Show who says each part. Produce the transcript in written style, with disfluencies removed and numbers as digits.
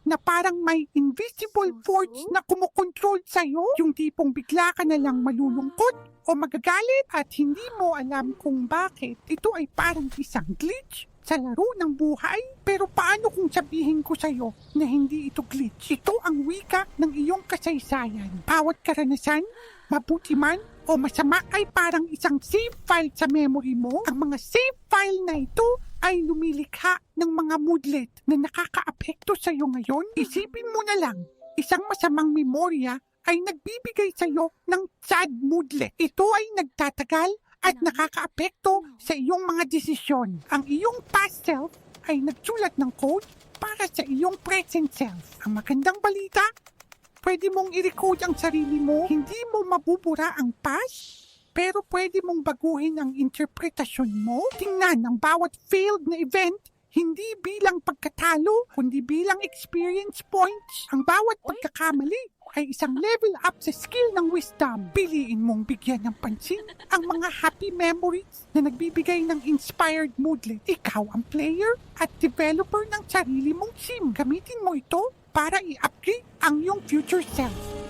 Speaker 1: na parang may invisible force na kumukontrol sa'yo? Yung tipong bigla ka na lang malulungkot o magagalit at hindi mo alam kung bakit. Ito ay parang isang glitch sa laro ng buhay. Pero paano kung sabihin ko sa'yo na hindi ito glitch? Ito ang wika ng iyong kasaysayan. Bawat karanasan, mabuti man o masama, ay parang isang save file sa memory mo. Ang mga save file na ito ay lumilikha ng mga moodlet na nakakaapekto sa iyo ngayon. Isipin mo na lang, isang masamang memorya ay nagbibigay sa iyo ng sad moodlet. Ito ay nagtatagal at nakakaapekto sa iyong mga desisyon. Ang iyong past self ay nagsulat ng code para sa iyong present self. Ang magandang balita, pwede mong i-recode ang sarili mo. Hindi mo mabubura ang past, pero pwede mong baguhin ang interpretasyon mo. Tingnan ang bawat failed na event hindi bilang pagkatalo, kundi bilang experience points. Ang bawat pagkakamali ay isang level up sa skill ng wisdom. Piliin mong bigyan ng pansin ang mga happy memories na nagbibigay ng inspired moodlet. Ikaw ang player at developer ng sarili mong sim. Gamitin mo ito para i-upgrade ang iyong future self.